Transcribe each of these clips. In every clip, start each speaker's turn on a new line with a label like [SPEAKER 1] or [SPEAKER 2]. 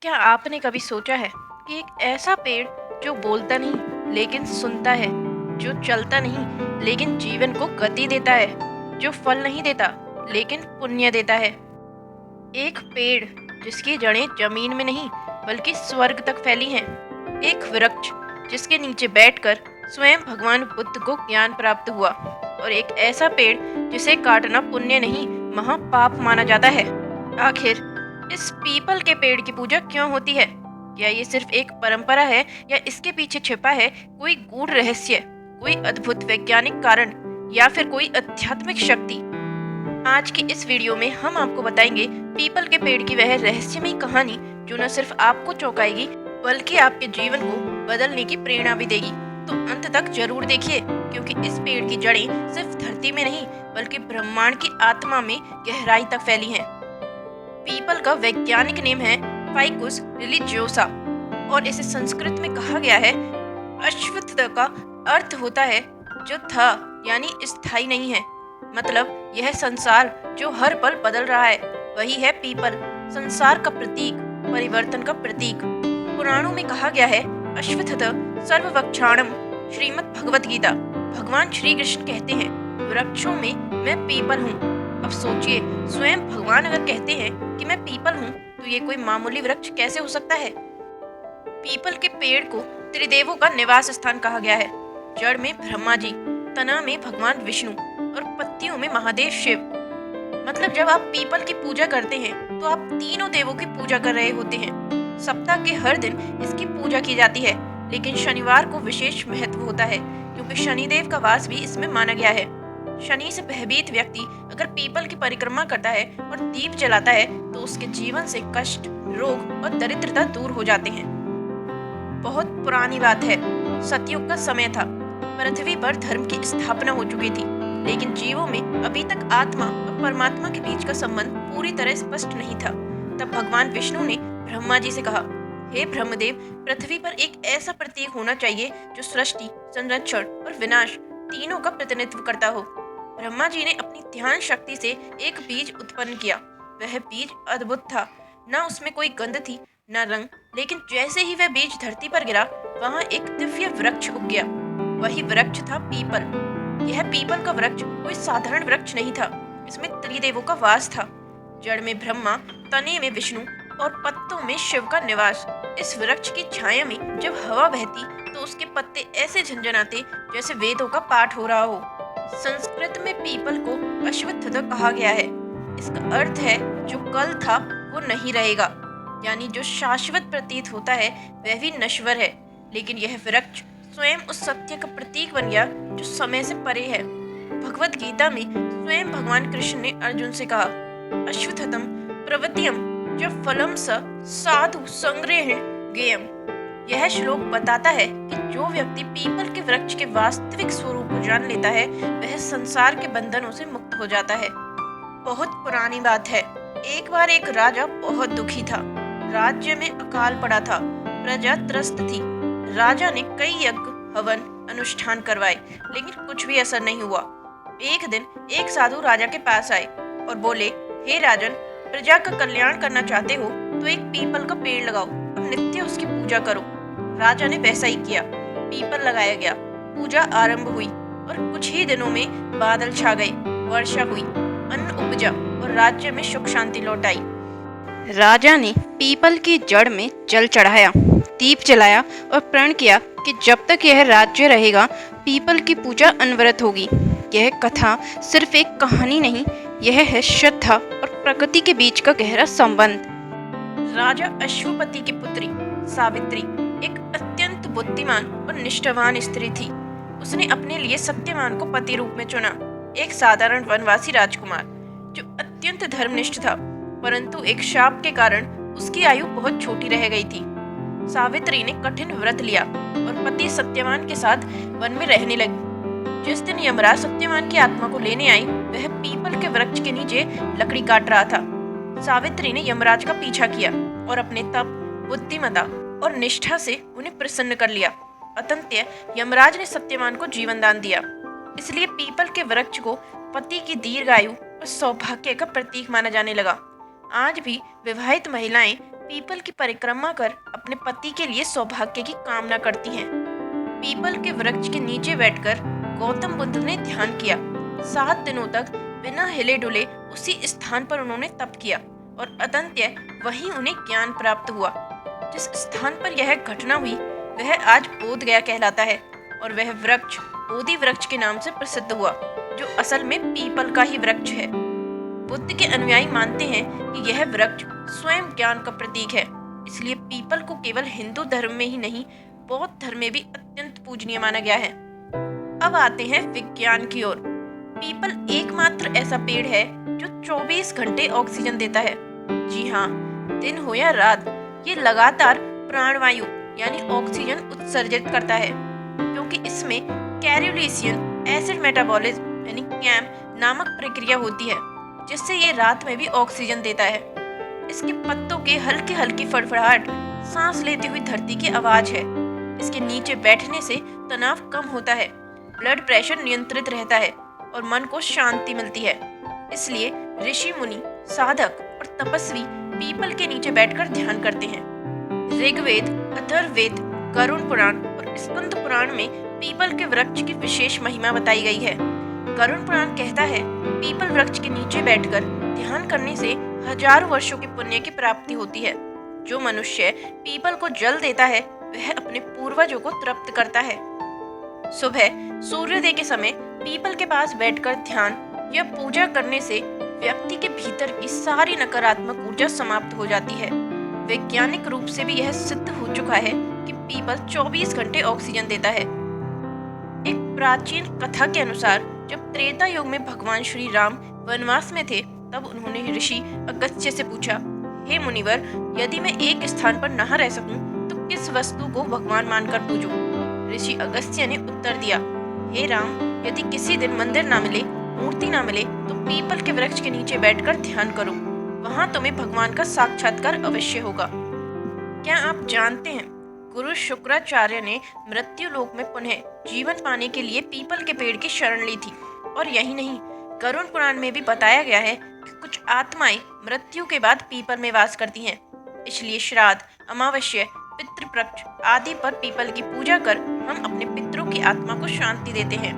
[SPEAKER 1] क्या आपने कभी सोचा है कि एक ऐसा पेड़ जो बोलता नहीं लेकिन सुनता है, जो चलता नहीं लेकिन जीवन को गति देता है, जो फल नहीं देता लेकिन पुण्य देता है। एक पेड़ जिसकी जड़ें जमीन में नहीं बल्कि स्वर्ग तक फैली हैं। एक वृक्ष जिसके नीचे बैठकर स्वयं भगवान बुद्ध को ज्ञान प्राप्त हुआ। और एक ऐसा पेड़ जिसे काटना पुण्य नहीं महापाप माना जाता है। आखिर इस पीपल के पेड़ की पूजा क्यों होती है? क्या ये सिर्फ एक परंपरा है या इसके पीछे छिपा है कोई गूढ़ रहस्य, कोई अद्भुत वैज्ञानिक कारण या फिर कोई आध्यात्मिक शक्ति? आज की इस वीडियो में हम आपको बताएंगे पीपल के पेड़ की वह रहस्यमयी कहानी जो न सिर्फ आपको चौंकाएगी बल्कि आपके जीवन को बदलने की प्रेरणा भी देगी। तो अंत तक जरूर देखिए, क्योंकि इस पेड़ की जड़ें सिर्फ धरती में नहीं बल्कि ब्रह्मांड की आत्मा में गहराई तक फैली हैं। पीपल का वैज्ञानिक नेम है फाइकुस रिलीजियोसा और इसे संस्कृत में कहा गया है अश्वत्थ का अर्थ होता है जो था यानी स्थायी नहीं है। मतलब यह संसार जो हर पल बदल रहा है वही है पीपल, संसार का प्रतीक, परिवर्तन का प्रतीक। पुराणों में कहा गया है अश्वत्थ सर्ववक्षाणम, श्रीमद् भगवत गीता। भगवान श्री कृष्ण कहते हैं वृक्षों में मैं पीपल हूँ। अब सोचिए, स्वयं भगवान अगर कहते हैं कि मैं पीपल हूँ तो ये कोई मामूली वृक्ष कैसे हो सकता है? पीपल के पेड़ को त्रिदेवों का निवास स्थान कहा गया है। जड़ में ब्रह्मा जी, तना में भगवान विष्णु और पत्तियों में महादेव शिव। मतलब जब आप पीपल की पूजा करते हैं तो आप तीनों देवों की पूजा कर रहे होते हैं। सप्ताह के हर दिन इसकी पूजा की जाती है, लेकिन शनिवार को विशेष महत्व होता है क्योंकि शनिदेव का वास भी इसमें माना गया है। शनि से भयभीत व्यक्ति अगर पीपल की परिक्रमा करता है और दीप जलाता है तो उसके जीवन से कष्ट, रोग और दरिद्रता दूर हो जाते हैं। बहुत पुरानी बात है, सतयुग का समय था। पृथ्वी पर धर्म की स्थापना हो चुकी थी, लेकिन जीवों में अभी तक आत्मा और परमात्मा के बीच का संबंध पूरी तरह स्पष्ट नहीं था। तब भगवान विष्णु ने ब्रह्मा जी से कहा, हे ब्रह्मदेव, पृथ्वी पर एक ऐसा प्रतीक होना चाहिए जो सृष्टि, संरक्षण और विनाश तीनों का प्रतिनिधित्व करता हो। ब्रह्मा जी ने अपनी ध्यान शक्ति से एक बीज उत्पन्न किया। वह बीज अद्भुत था, न उसमें कोई गंध थी न रंग, लेकिन जैसे ही वह बीज धरती पर गिरा वहां एक दिव्य वृक्ष उग गया। वही वृक्ष था पीपल। यह पीपल का वृक्ष कोई साधारण वृक्ष नहीं था, इसमें त्रिदेवों का वास था। जड़ में ब्रह्मा, तने में विष्णु और पत्तों में शिव का निवास। इस वृक्ष की छाया में जब हवा बहती तो उसके पत्ते ऐसे झंझनाते जैसे वेदों का पाठ हो रहा हो। संस्कृत में पीपल को अश्वत्थ कहा गया है। इसका अर्थ है जो कल था वो नहीं रहेगा, यानी जो शाश्वत प्रतीत होता है वह भी नश्वर है। लेकिन यह वृक्ष स्वयं उस सत्य का प्रतीक बन गया जो समय से परे है। भगवत गीता में स्वयं भगवान कृष्ण ने अर्जुन से कहा, अश्वत्थम प्रवत्यम च फलम स साधु संग्रहण गेयम। यह श्लोक बताता है कि जो व्यक्ति पीपल के वृक्ष के वास्तविक स्वरूप को जान लेता है वह संसार के बंधनों से मुक्त हो जाता है। बहुत पुरानी बात है, एक बार एक राजा बहुत दुखी था। राज्य में अकाल पड़ा था, प्रजा त्रस्त थी। राजा ने कई यज्ञ, हवन, अनुष्ठान करवाए, लेकिन कुछ भी असर नहीं हुआ। एक दिन एक साधु राजा के पास आए और बोले, हे राजन, प्रजा का कल्याण करना चाहते हो तो एक पीपल का पेड़ लगाओ और नित्य उसकी पूजा करो। राजा ने वैसा ही किया। पीपल लगाया गया, पूजा आरंभ हुई और कुछ ही दिनों में बादल छा गए, वर्षा हुई, अन्न उपजा और राज्य में सुख शांति लौट आई। राजा ने पीपल की जड़ में जल चढ़ाया, दीप जलाया और प्रण किया कि जब तक यह राज्य रहेगा पीपल की पूजा अनवरत होगी। यह कथा सिर्फ एक कहानी नहीं, यह है श्रद्धा और प्रकृति के बीच का गहरा संबंध। राजा अश्वपति की पुत्री सावित्री एक अत्यंत बुद्धिमान और निष्ठावान स्त्री थी। उसने अपने लिए सत्यवान को पति रूप में चुना, एक साधारण वनवासी राजकुमार जो अत्यंत धर्मनिष्ठ था, परंतु एक शाप के कारण उसकी आयु बहुत छोटी रह गई थी। सावित्री ने कठिन व्रत लिया और पति सत्यवान के साथ वन में रहने लगी। जिस दिन यमराज सत्यवान की आत्मा को लेने आई वह पीपल के वृक्ष के नीचे लकड़ी काट रहा था। सावित्री ने यमराज का पीछा किया और अपने तप, बुद्धिमता और निष्ठा से उन्हें प्रसन्न कर लिया। अतंत्य यमराज ने सत्यवान को जीवन दान दिया। इसलिए पीपल के वृक्ष को पति की दीर्घायु और सौभाग्य का प्रतीक माना जाने लगा। आज भी विवाहित महिलाएं पीपल की परिक्रमा कर अपने पति के लिए सौभाग्य की कामना करती हैं। पीपल के वृक्ष के नीचे बैठकर गौतम बुद्ध ने ध्यान किया। 7 दिनों तक बिना हिले डुले उसी स्थान पर उन्होंने तप किया और अदंत्य वहीं उन्हें ज्ञान प्राप्त हुआ। जिस स्थान पर यह घटना हुई वह आज बोध गया कहलाता है और वह वृक्ष बोधि वृक्ष के नाम से प्रसिद्ध हुआ, जो असल में पीपल का ही वृक्ष है। बुद्ध के अनुयायी मानते हैं कि यह वृक्ष स्वयं ज्ञान का प्रतीक है, इसलिए पीपल को केवल हिंदू धर्म में ही नहीं बौद्ध धर्म में भी अत्यंत पूजनीय माना गया है। अब आते हैं विज्ञान की ओर। पीपल एकमात्र ऐसा पेड़ है जो 24 घंटे ऑक्सीजन देता है। जी हाँ, दिन हो या रात ये लगातार प्राणवायु यानी ऑक्सीजन उत्सर्जित करता है, क्योंकि इसमें कैरोलिसियन एसिड मेटाबॉलिज्म यानी कैम नामक प्रक्रिया होती है, जिससे ये रात में भी ऑक्सीजन देता है। इसके पत्तों के हल्की हल्की फड़फड़ाहट सांस लेती हुई धरती की आवाज है। इसके नीचे बैठने से तनाव कम होता है, ब्लड प्रेशर नियंत्रित रहता है और मन को शांति मिलती है। इसलिए ऋषि मुनि, साधक और तपस्वी पीपल के नीचे बैठकर ध्यान करते हैं। ऋग्वेद, अथर्ववेद, गरुड़ पुराण और स्कंद पुराण में पीपल के वृक्ष की विशेष महिमा बताई गई है। गरुड़ पुराण कहता है, पीपल वृक्ष के नीचे बैठकर ध्यान करने से हजारों वर्षों के पुण्य की प्राप्ति होती है। जो मनुष्य पीपल को जल देता है वह अपने पूर्वजों को तृप्त करता है। सुबह सूर्योदय के समय पीपल के पास बैठकर ध्यान या पूजा करने से व्यक्ति के भीतर की सारी नकारात्मक ऊर्जा समाप्त हो जाती है। वैज्ञानिक रूप से भी यह सिद्ध हो चुका है कि पीपल 24 घंटे ऑक्सीजन देता है। एक प्राचीन कथा के अनुसार जब त्रेता युग में भगवान श्री राम वनवास में थे, तब उन्होंने ऋषि अगस्त्य से पूछा, हे मुनिवर, यदि मैं एक स्थान पर न रह सकूं तो किस वस्तु को भगवान मानकर पूजूं? ऋषि अगस्त्य ने उत्तर दिया, हे राम, यदि किसी दिन मंदिर ना मिले, मूर्ति ना मिले, तो पीपल के वृक्ष के नीचे बैठकर ध्यान करो। वहां तुम्हें भगवान का साक्षात्कार अवश्य होगा। क्या आप जानते हैं, गुरु शुक्राचार्य ने मृत्यु लोक में पुनः जीवन पाने के लिए पीपल के पेड़ की शरण ली थी। और यही नहीं, गरुड़ पुराण में भी बताया गया है कि कुछ आत्माएं मृत्यु के बाद पीपल में वास करती हैं। इसलिए श्राद्ध, अमावस्या, पितृपक्ष आदि पर पीपल की पूजा कर हम अपने पितरों की आत्मा को शांति देते हैं।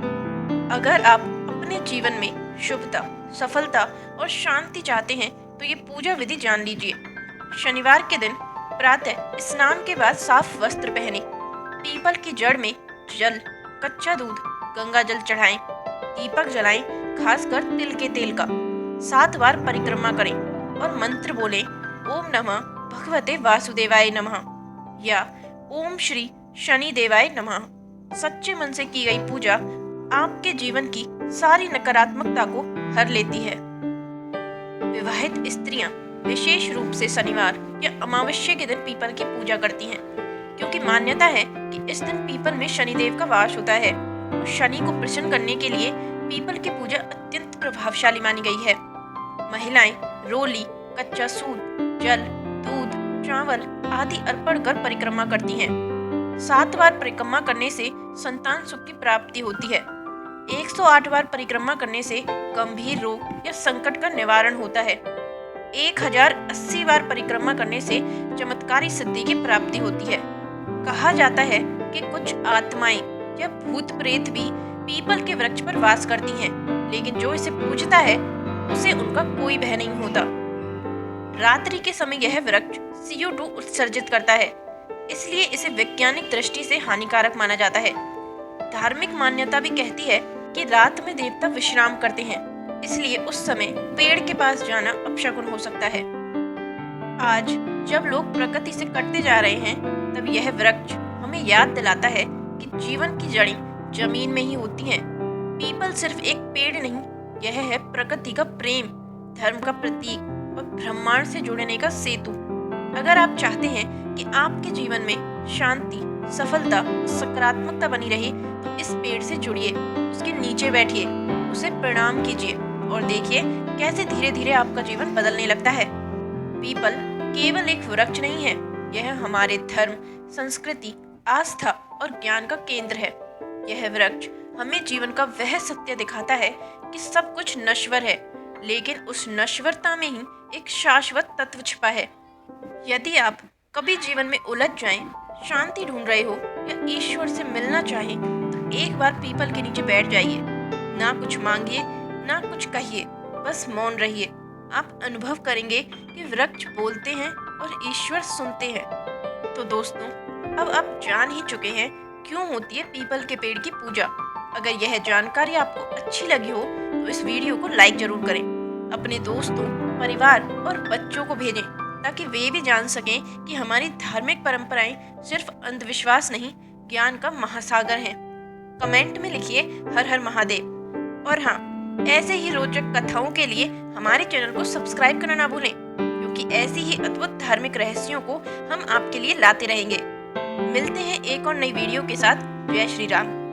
[SPEAKER 1] अगर आप अपने जीवन में शुभता, सफलता और शांति चाहते हैं तो ये पूजा विधि जान लीजिए। शनिवार के दिन प्रातः स्नान के बाद साफ वस्त्र पहने, पीपल की जड़ में जल, कच्चा दूध, गंगा जल चढ़ाएं, दीपक जलाएं, खासकर तिल के तेल का। 7 बार परिक्रमा करें और मंत्र बोलें, ओम नमः भगवते वासुदेवाय नमः या ओम श्री शनि देवाय नमः। सच्चे मन से की गई पूजा आपके जीवन की सारी नकारात्मकता को हर लेती है। विवाहित स्त्रियां विशेष रूप से शनिवार या अमावस्या के दिन पीपल की पूजा करती हैं, क्योंकि मान्यता है कि इस दिन पीपल में शनिदेव का वास होता है और शनि को प्रसन्न करने के लिए पीपल की पूजा अत्यंत प्रभावशाली मानी गई है। महिलाएं रोली, कच्चा सूत, जल, दूध, चावल आदि अर्पण कर परिक्रमा करती हैं। 7 बार परिक्रमा करने से संतान सुख की प्राप्ति होती है। 108 बार परिक्रमा करने से गंभीर रोग या संकट का निवारण होता है। 1080 बार परिक्रमा करने से चमत्कारी सिद्धि की प्राप्ति होती है। कहा जाता है कि कुछ आत्माएं या भूत प्रेत भी पीपल के वृक्ष पर वास करती हैं, लेकिन जो इसे पूजता है उसे उनका कोई भय नहीं होता। रात्रि के समय यह वृक्ष CO2 उत्सर्जित करता है, इसलिए इसे वैज्ञानिक दृष्टि से हानिकारक माना जाता है। धार्मिक मान्यता भी कहती है कि रात में देवता विश्राम करते हैं, इसलिए उस समय पेड़ के पास जाना अपशकुन हो सकता है। आज जब लोग प्रकृति से कटते जा रहे हैं, तब यह वृक्ष हमें याद दिलाता है कि जीवन की जड़ें जमीन में ही होती हैं। पीपल सिर्फ एक पेड़ नहीं, यह है प्रकृति का प्रेम, धर्म का प्रतीक और ब्रह्मांड से जुड़ने का सेतु। अगर आप चाहते हैं कि आपके जीवन में शांति, सफलता, सकारात्मकता बनी रहे, तो इस पेड़ से जुड़िए, उसके नीचे बैठिए, उसे प्रणाम कीजिए और देखिए कैसे धीरे धीरे आपका जीवन बदलने लगता है। पीपल केवल एक वृक्ष नहीं है, यह हमारे धर्म, संस्कृति, आस्था और ज्ञान का केंद्र है। यह वृक्ष हमें जीवन का वह सत्य दिखाता है कि सब कुछ नश्वर है, लेकिन उस नश्वरता में ही एक शाश्वत तत्व छिपा है। यदि आप कभी जीवन में उलझ जाएं, शांति ढूंढ रहे हो या ईश्वर से मिलना चाहें, तो एक बार पीपल के नीचे बैठ जाइए। ना कुछ मांगिए, ना कुछ कहिए, बस मौन रहिए। आप अनुभव करेंगे कि वृक्ष बोलते हैं और ईश्वर सुनते हैं। तो दोस्तों, अब आप जान ही चुके हैं क्यों होती है पीपल के पेड़ की पूजा। अगर यह जानकारी आपको अच्छी लगी हो तो इस वीडियो को लाइक जरूर करें। अपने दोस्तों, परिवार और बच्चों को भेजें ताकि वे भी जान सकें कि हमारी धार्मिक परंपराएं सिर्फ अंधविश्वास नहीं, ज्ञान का महासागर हैं। कमेंट में लिखिए हर हर महादेव। और हाँ, ऐसे ही रोचक कथाओं के लिए हमारे चैनल को सब्सक्राइब करना ना भूलें, क्योंकि ऐसी ही अद्भुत धार्मिक रहस्यों को हम आपके लिए लाते रहेंगे। मिलते हैं एक और नई वीडियो के साथ। जय श्री राम।